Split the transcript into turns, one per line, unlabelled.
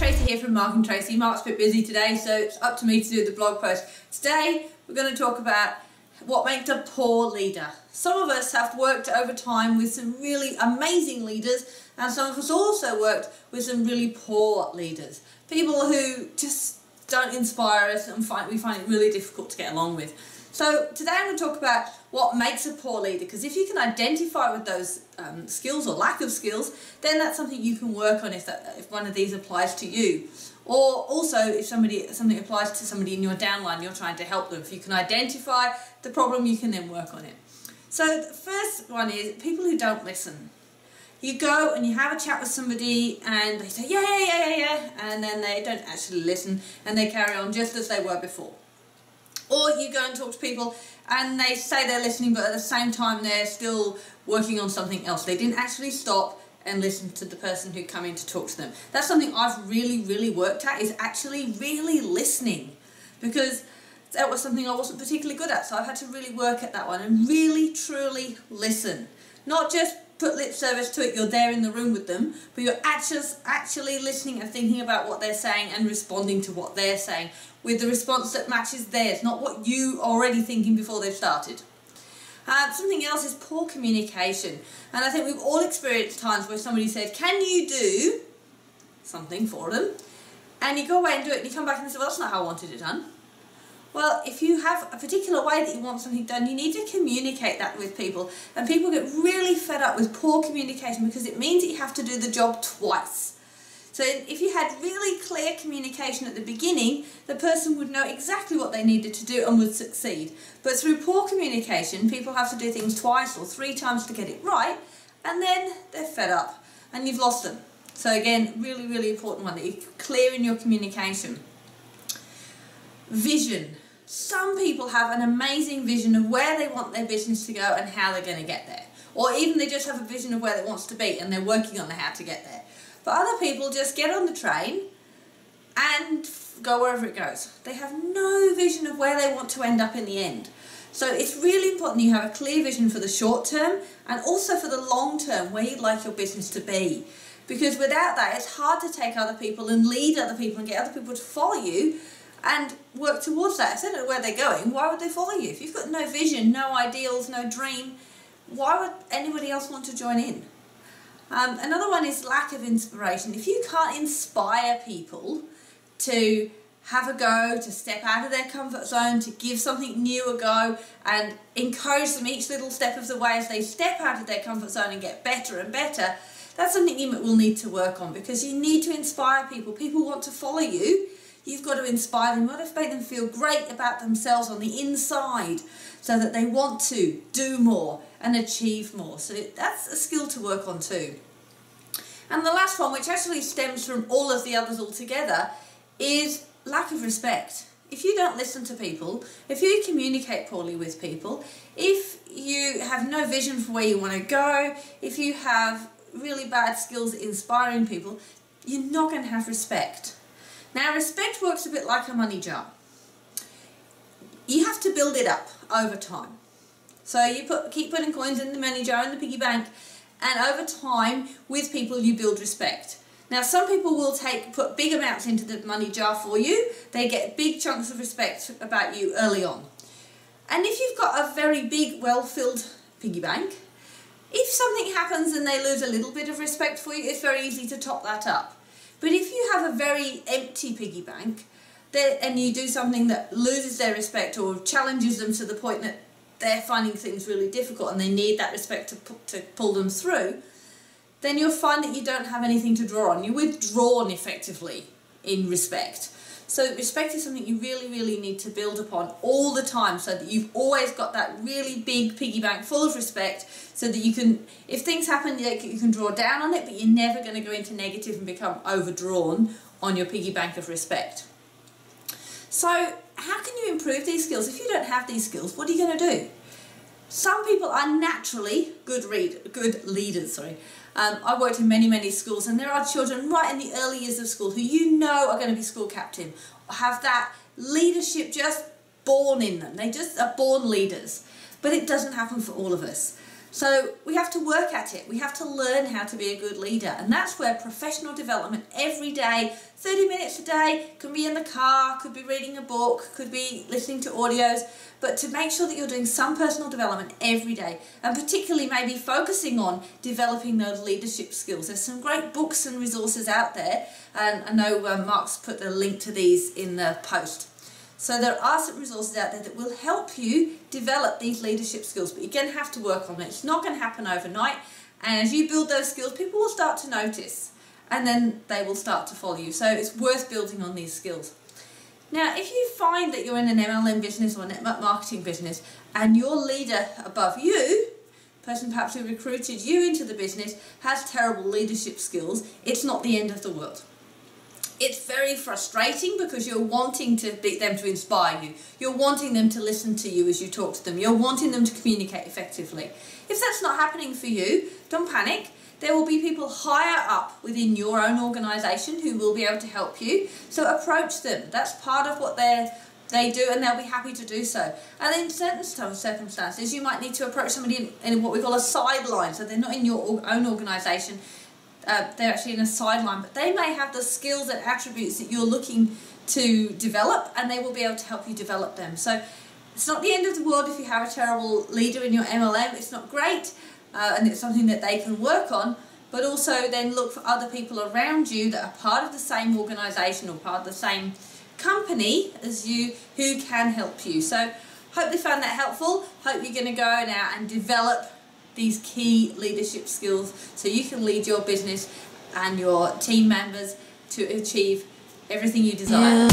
Tracy here from Mark and Tracy. Mark's a bit busy today, so it's up to me to do the blog post. Today we're going to talk about what makes a poor leader. Some of us have worked over time with some really amazing leaders, and some of us also worked with some really poor leaders. People who just don't inspire us and we find it really difficult to get along with. So today I'm going to talk about what makes a poor leader, because if you can identify with those skills or lack of skills, then that's something you can work on if one of these applies to you. Or also if something applies to somebody in your downline, you're trying to help them. If you can identify the problem, you can then work on it. So the first one is people who don't listen. You go and you have a chat with somebody and they say, yeah, and then they don't actually listen and they carry on just as they were before. Or you go and talk to people and they say they're listening, but at the same time they're still working on something else. They didn't actually stop and listen to the person who came in to talk to them. That's something I've really worked at, is actually really listening, because that was something I wasn't particularly good at. So I've had to really work at that one and really truly listen. Not just put lip service to it, you're there in the room with them, but you're actually listening and thinking about what they're saying and responding to what they're saying with the response that matches theirs, not what you are already thinking before they've started. Something else is poor communication. And I think we've all experienced times where somebody said, can you do something for them? And you go away and do it and you come back and say, well, that's not how I wanted it done. Well, if you have a particular way that you want something done, you need to communicate that with people. And people get really fed up with poor communication because it means that you have to do the job twice. So if you had really clear communication at the beginning, the person would know exactly what they needed to do and would succeed. But through poor communication, people have to do things twice or three times to get it right, and then they're fed up and you've lost them. So again, really important one, that you're clear in your communication. Vision. Some people have an amazing vision of where they want their business to go and how they're going to get there. Or even they just have a vision of where it wants to be and they're working on how to get there. But other people just get on the train and go wherever it goes. They have no vision of where they want to end up in the end. So it's really important you have a clear vision for the short term and also for the long term, where you'd like your business to be. Because without that, it's hard to take other people and lead other people and get other people to follow you and work towards that. If they don't know where they're going, why would they follow you? If you've got no vision, no ideals, no dream, why would anybody else want to join in? Another one is lack of inspiration. If you can't inspire people to have a go, to step out of their comfort zone, to give something new a go, and encourage them each little step of the way as they step out of their comfort zone and get better and better, that's something you will need to work on, because you need to inspire people. People want to follow you. You've got to inspire them. You've got to make them feel great about themselves on the inside so that they want to do more and achieve more. So that's a skill to work on too. And the last one, which actually stems from all of the others altogether, is lack of respect. If you don't listen to people, if you communicate poorly with people, if you have no vision for where you want to go, if you have really bad skills at inspiring people, you're not going to have respect. Now, respect works a bit like a money jar. You have to build it up over time. So you keep putting coins in the money jar, in the piggy bank, and over time, with people, you build respect. Now, some people will put big amounts into the money jar for you. They get big chunks of respect about you early on. And if you've got a very big, well-filled piggy bank, if something happens and they lose a little bit of respect for you, it's very easy to top that up. But if you have a very empty piggy bank and you do something that loses their respect or challenges them to the point that they're finding things really difficult and they need that respect to pull them through, then you'll find that you don't have anything to draw on. You're withdrawn effectively in respect. So respect is something you really need to build upon all the time, so that you've always got that really big piggy bank full of respect, so that you can, if things happen, you can draw down on it, but you're never going to go into negative and become overdrawn on your piggy bank of respect. So how can you improve these skills? If you don't have these skills, what are you going to do? Some people are naturally good leaders. I worked in many schools, and there are children right in the early years of school who you know are going to be school captain, or have that leadership just born in them. They just are born leaders. But it doesn't happen for all of us. So we have to work at it. We have to learn how to be a good leader. And that's where professional development every day, 30 minutes a day, can be in the car, could be reading a book, could be listening to audios, but to make sure that you're doing some personal development every day, and particularly maybe focusing on developing those leadership skills. There's some great books and resources out there, and I know Mark's put a link to these in the post. So there are some resources out there that will help you develop these leadership skills, but you're going to have to work on it. It's not going to happen overnight, and as you build those skills, people will start to notice, and then they will start to follow you. So it's worth building on these skills. Now, if you find that you're in an MLM business or a network marketing business, and your leader above you, person perhaps who recruited you into the business, has terrible leadership skills, it's not the end of the world. It's very frustrating because you're wanting them to inspire you. You're wanting them to listen to you as you talk to them. You're wanting them to communicate effectively. If that's not happening for you, don't panic. There will be people higher up within your own organisation who will be able to help you. So approach them. That's part of what they do, and they'll be happy to do so. And in certain circumstances, you might need to approach somebody in what we call a sideline. So they're not in your own organisation. They're actually in a sideline, but they may have the skills and attributes that you're looking to develop, and they will be able to help you develop them. So it's not the end of the world if you have a terrible leader in your MLM. It's not great, and it's something that they can work on, but also then look for other people around you that are part of the same organisation or part of the same company as you who can help you. So hope you found that helpful. Hope you're going to go now and develop these key leadership skills so you can lead your business and your team members to achieve everything you desire.